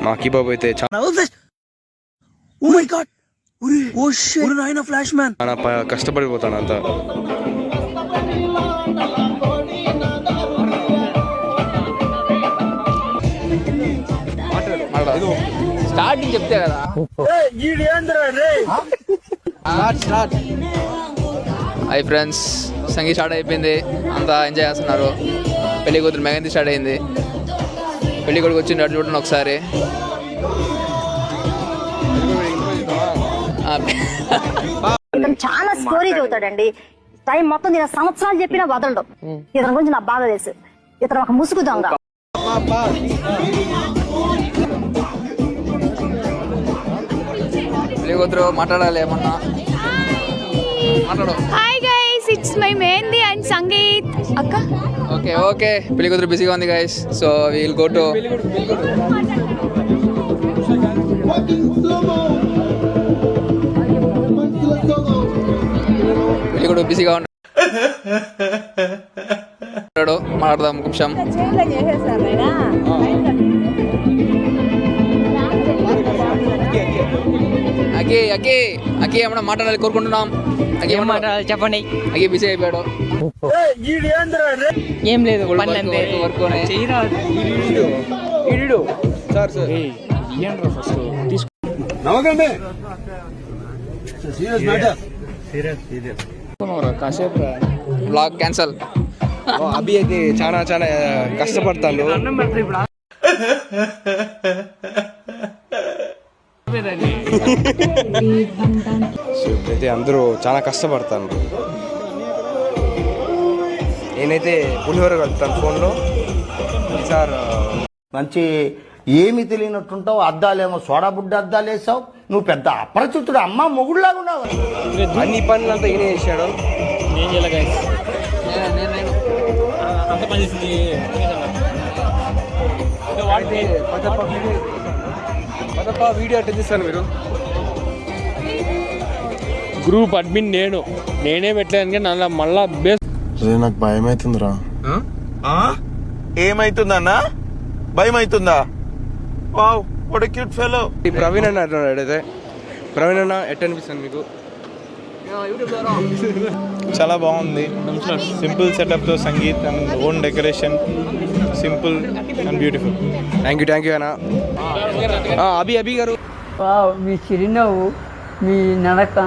మా కీబాబు అయితే చాలా కష్టపడిపోతాను అంతా. స్టార్టింగ్ చెప్తే కదా. హై ఫ్రెండ్స్, సంగీత్ స్టార్ట్ అయిపోయింది, అంతా ఎంజాయ్ చేస్తున్నారు. పెళ్లి కూతురు మెహందీ స్టార్ట్ అయింది. పెళ్లి కొడుకు వచ్చిండు, అటు చూడండి ఒకసారి. చాలా స్టోరీ చదువుతాడండి. టైం మొత్తం నేను సంవత్సరాలు చెప్పినా వదలడు. ఇతని గురించి నాకు బాగా తెలుసు. ఇతను ఒక ముసుగు దొంగ. పెళ్లి కూతురు మాట్లాడాలి ఏమన్నా మాట్లాడు. Hi guys, it's my mehndi and sangeet అక్క. ఓకే పెళ్లి కూతురు బిజీగా ఉంది guys, so will go to పెళ్లి కూతురు బిజీగా ఉంటాడు. మాట్లాడదాం నిమిషం. అకి ఏమన్నా మాట్లాడాలి కోరుకుంటున్నాం. చెప్పండి. అకి బిజీ అయిపోయాడు. ఏం లేదు, కాసేపు బ్లాగ్ క్యాన్సల్. అభి అయితే చాలా చాలా కష్టపడతాను. అయితే అందరూ చాలా కష్టపడతాను. నేనైతే పులిహోర కలుపుతాను ఫోన్లో. సార్ మంచి ఏమి తెలియనట్టుంటావు. అద్దాలేమో సోడా బుడ్డ అద్దాలు వేసావు. నువ్వు పెద్ద అపరిచితుడు, అమ్మ మొగుడులాగా ఉన్నావు. అన్ని పనులంతా ఈయన చేశాడు. వీడియో అటెండ్ చేస్తాను. మీరు గ్రూప్ అడ్మిన్ నేనే పెట్టలేను. నన్ను మళ్ళా నాకు భయం అవుతుందిరా. ఏమైతుందన్నా? భయం అవుతుందా? Wow, what a cute fellow. ఈ ప్రవీణ్ అన్న అంటున్నాడు. అయితే ప్రవీణ్ అన్న ఎట్ అనిపిస్తుంది మీకు? చాలా బాగుంది. సింపుల్ సెటప్తో sangeet and own decoration, simple and beautiful. Thank you అన్న. అభి గారు, మీ చిరునవ్వు, మీ నడక,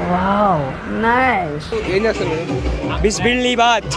వావ్ నైస్. ఏం చేస్తారు? బిస్మిల్లీ బాత్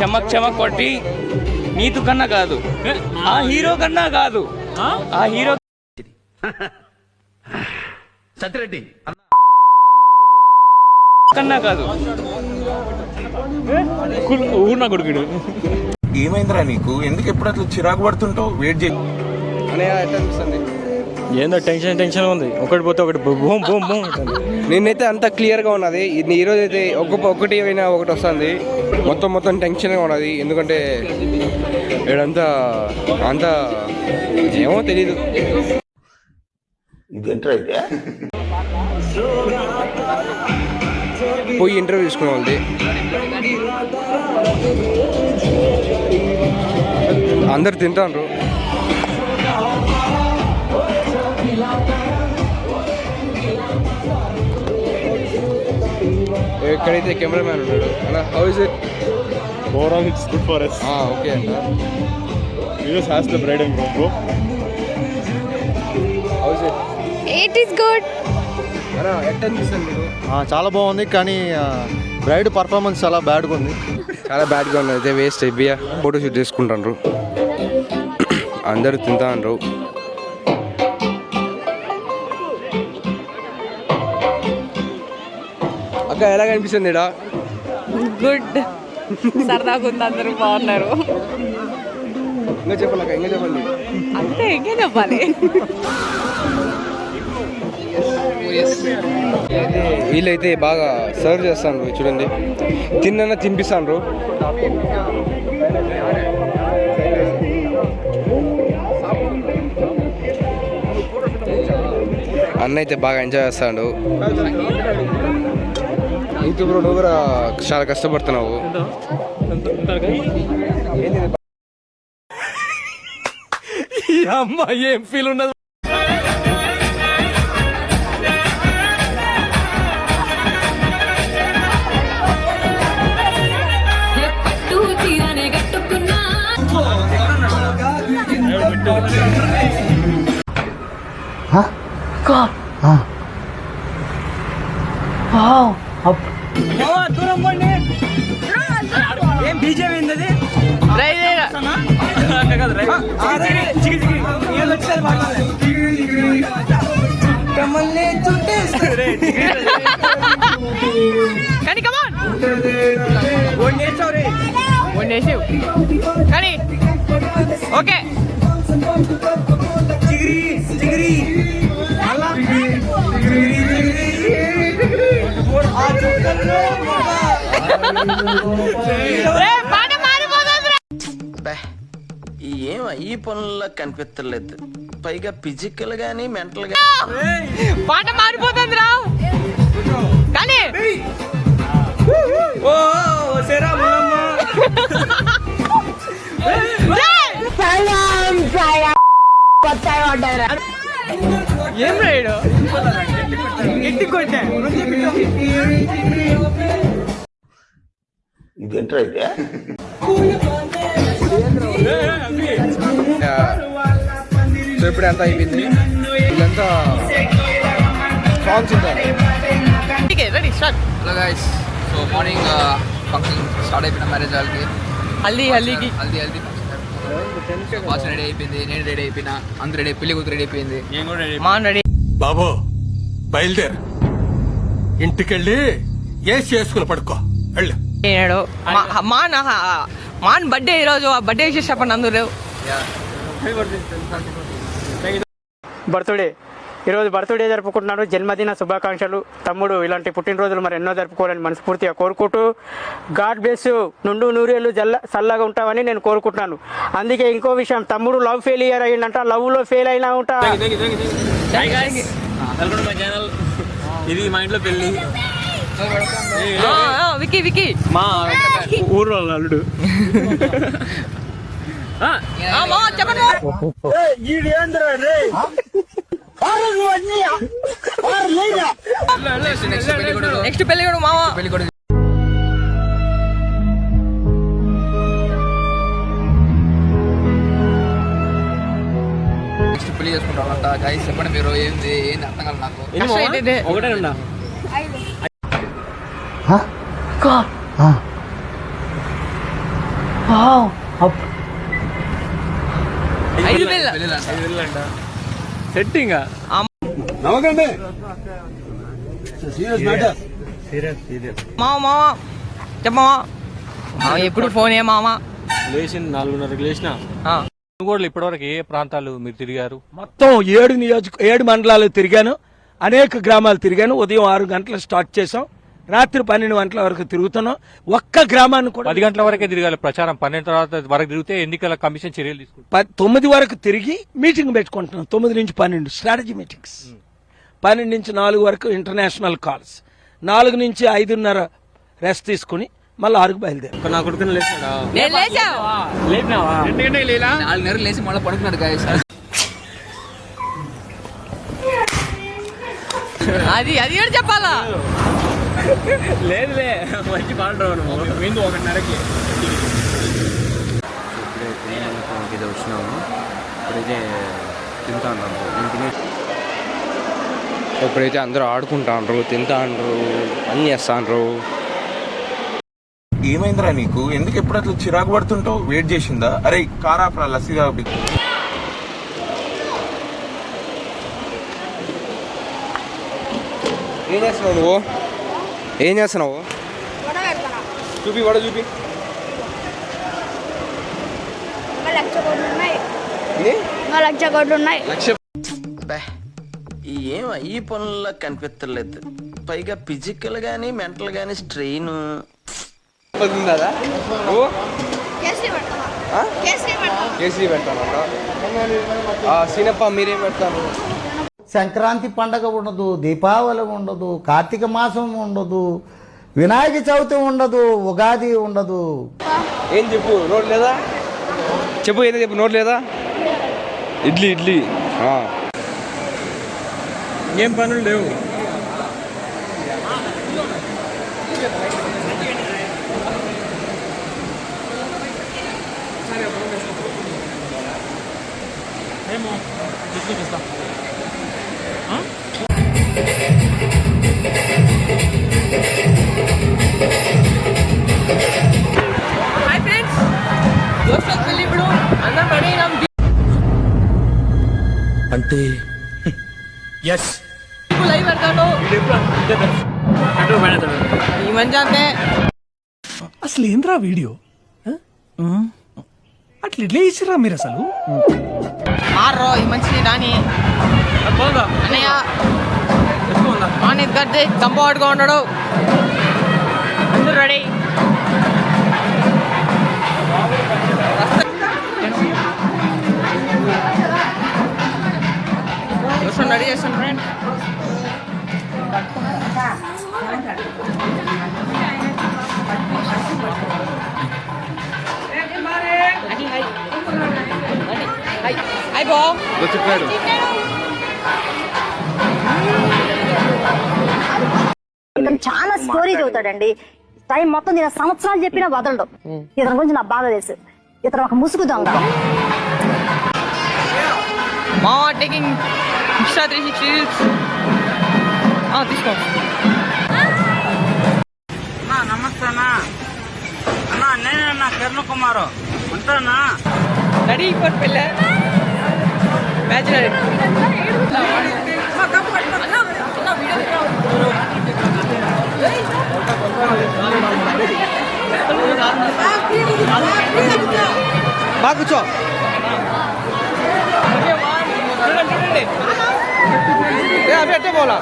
చమక్ చమక్ కొట్టి నీతు కన్నా కాదు, ఆ హీరో కన్నా కాదు, ఆ హీరో సత్యరెడ్డి కన్నా కాదు, ఊర్నా కొడుకుడు. ఏమైందిరా నీకు? ఎందుకు ఎప్పుడు అట్లా చిరాకు పడుతుంటావు? వెయిట్ చేయి. ఎట్ అనిపిస్తుంది? ఏందో టెన్షన్ ఉంది. ఒకటి పోతే ఒకటి బూమ్ బూమ్ బూమ్. నేనైతే అంత క్లియర్గా ఉన్నది. ఈరోజు అయితే ఒకటి అయినా ఒకటి వస్తుంది. మొత్తం టెన్షన్గా ఉన్నది. ఎందుకంటే ఇదంతా అంతా ఏమో తెలీదు. పోయి ఇంటర్వ్యూ తీసుకునే వాళ్ళది. అందరు తింటారు. ఎక్కడైతే కెమెరామ్యాన్ ఉన్నాడు అలా. How is it? Overall it's good for us. Okay అన్న. Videos has the bride and groom, bro. How is it? It is good. అన్న ఎట్ అనిపిస్తుంది మీకు? చాలా బాగుంది, కానీ బ్రైడ్ పర్ఫార్మెన్స్ చాలా బ్యాడ్గా ఉంది. చాలా బ్యాడ్గా ఉన్నది. అయితే వేస్ట్ అయిపోయా. ఫోటో షూట్ చేసుకుంటారు, అందరూ తింటారు. అక్క ఎలా కనిపిస్తుంది? గుడ్, సరదాగా ఉంది, అందరూ బాగున్నారు. ఇంకా చెప్పండి అక్క, ఇంకా చెప్పండి. అంతే, ఇంకేం చెప్పాలి. వీళ్ళైతే బాగా సర్వ్ చేస్తాను. చూడండి, తిన్నా తినిపిస్తాను. అన్న అయితే బాగా ఎంజాయ్ చేస్తాడు. బ్రో నువ్వు కూడా చాలా కష్టపడుతున్నావు. ఏం ఫీల్ ఉన్నది. దూరం పోండి. ఏం బీజం ఏంది కమల్ని చుట్టేస్తారు కానీ కమాన్ వండేసావు వండేసావు కానీ ఓకే చిగిరి చిగిరి అలా చిగిరి చిగిరి ఆ చుక్కల్లో ఏం ఈ పనుల్లో కనిపించలేదు, పైగా ఫిజికల్ గానీ మెంటల్ గా పాట మారిపోతుంది రా కానీ ఓ సేరా ఏం రాయడు ఎట్టి కొట్టా ఇదేంట్రా ఇదే? సో ఇప్పుడు ఎంత అయిపోయింది, ఇదంతా సాంగ్స్ ఉంటాయి. Ready start. Hello guys, so morning function start అయిపోయిన మ్యారేజ్ వాళ్ళకి హల్దీకి హల్దీ ఫాస్ట్ రెడీ అయిపోయింది, నేను రెడీ అయిపోయినా, అందరూ రెడీ, పెళ్లి కూతురు రెడీ అయిపోయింది. మాన్ రెడీ. బాబు బయలుదేరు, ఇంటికెళ్ళి ఏసి చేసుకుని పడుకో వెళ్ళు. మాన్ బర్త్డే ఈరోజు, బర్త్డే విషయం చెప్పండి అందరూ. బర్త్డే ఈరోజు బర్త్డే జరుపుకుంటున్నాడు, జన్మదిన శుభాకాంక్షలు తమ్ముడు. ఇలాంటి పుట్టినరోజులు మరి ఎన్నో జరుపుకోవాలని మనస్ఫూర్తిగా కోరుకుంటూ, గాడ్ బ్లెస్ యు, నుండు నూరేళ్ళు చల్లగా ఉంటావని నేను కోరుకుంటున్నాను. అందుకే ఇంకో విషయం, తమ్ముడు లవ్ ఫెయిలియర్ అయ్యిందంట, లవ్ లో ఫెయిల్ అయినా ఉంటా. ఇది మా ఇంట్లో పెళ్లి, వికీ మా ఊరు అల్లుడు. చెప్పండి. నెక్స్ట్ పెళ్లి కూడా మామ పెళ్లి కూడా నెక్స్ట్ పెళ్లి చేసుకుంటామంట. గైస్ చెప్పండి మీరు, ఏంది అర్థం కాదు నాకు. ఒకటే ఉండా సెట్టింగ్ మామ చెప్పమా, ఎప్పుడు ఫోన్ ఏ మామ. లేచింది 4:30కి లేచిన. కూడా ఇప్పటివరకు ఏ ప్రాంతాలు మీరు తిరిగారు? మొత్తం 7 మండలాలు తిరిగాను, అనేక గ్రామాలు తిరిగాను. ఉదయం 6 గంటలు స్టార్ట్ చేసాం, రాత్రి 12 గంటల వరకు తిరుగుతున్నాం. ఒక్క గ్రామాన్ని కూడా 10 గంటల వరకే తిరగాలి ప్రచారం. 12 తర్వాత వరకు తిరిగితే ఎన్నికల కమిషన్ చర్యలు తీసుకుంటారు. 9 వరకు తిరిగి మీటింగ్ పెట్టుకుంటున్నాం. 9 నుంచి 12 స్ట్రాటజీ మీటింగ్స్, 12 నుంచి 4 వరకు ఇంటర్నేషనల్ కాల్స్, 4 నుంచి 5:30 రెస్ట్ తీసుకుని మళ్ళీ 6కు బయలుదేరు. నా కొడుకుని లేచాడా? లేపినావా? 2 గంటలకు లేలా, 4 గంటలకు లేచి మళ్ళీ పడుకున్నాడు గైస్. అది కూడా చెప్పాలా? లేదులే, మంచి పాడరావు నువ్వు. 1:30కి ఇది వచ్చినాము, ఇప్పుడైతే తింటా ఉంటాను. ఇప్పుడైతే అందరూ ఆడుకుంటాండ్రు, తింటాండ్రు, అన్నీ చేస్తాండ్రు. ఏమైందిరా నీకు? ఎందుకు ఎప్పుడు అట్లా చిరాకు పడుతుంటావు? వెయిట్ చేసిందా? అరే కారాపరా లస్సీగా. ఏం చేస్తున్నావు నువ్వు? ఏం చేస్తున్నావు? చూపి వడ చూపి. ఏం ఈ పనుల్లో కనిపించలేదు, పైగా ఫిజికల్ గానీ మెంటల్ గానీ స్ట్రెయిన్. నువ్వు కేసరి పెడతానంట. సీనప్ప మీరేం పెడతాను? సంక్రాంతి పండగ ఉండదు, దీపావళి ఉండదు, కార్తీక మాసం ఉండదు, వినాయక చవితి ఉండదు, ఉగాది ఉండదు. ఏం చెప్పు, నోట్ లేదా? చెప్పు, ఏదో చెప్పు, నోట్ లేదా? ఇడ్లీ ఇడ్లీ ఏం పనులు లేవు. హాయ్ ఫ్రెండ్స్, దోస్త్ పెళ్ళి ఇప్పుడు అందరం రెడీ అయినాం. అంటే లైవ్ పెడతాను ఈ మంచి అంతే. అసలు ఏంద్రా వీడియో అట్లా ఇట్లా ఇచ్చిరా మీరు అసలు మారో ఈ మంచిని రాని అన్నయ్య ఆనిత్ గడ్డి కంపౌండ్గా ఉన్నాడు. అందరూ రెడీ. రెడీ చేస్తాను ఫ్రెండ్. హాయ్ బా చెప్పాడు. ఇతను చాలా స్టోరీ చదువుతాడండి. టైం మొత్తం నేను సంవత్సరాలు చెప్పినా వదలడు. ఇతని గురించి నాకు బాగా తెలుసు. ఇతను ఒక ముసుగు దొంగ. మా టేకింగ్ ఇన్స్టా 360 రీల్స్ తీసుకో. నమస్తే అన్నా. అన్నా నేనన్నా కిరణ్ కుమార్ ఉంటానా. రెడీ ఫర్ పెళ్ళి మ్యాచ్ రెడీ. బాగా కూర్చో. అవి అట్టే పోలా.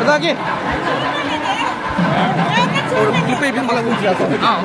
అలాగే క్లిప్ అయిపోయింది మళ్ళీ ఊసి చేస్తాం.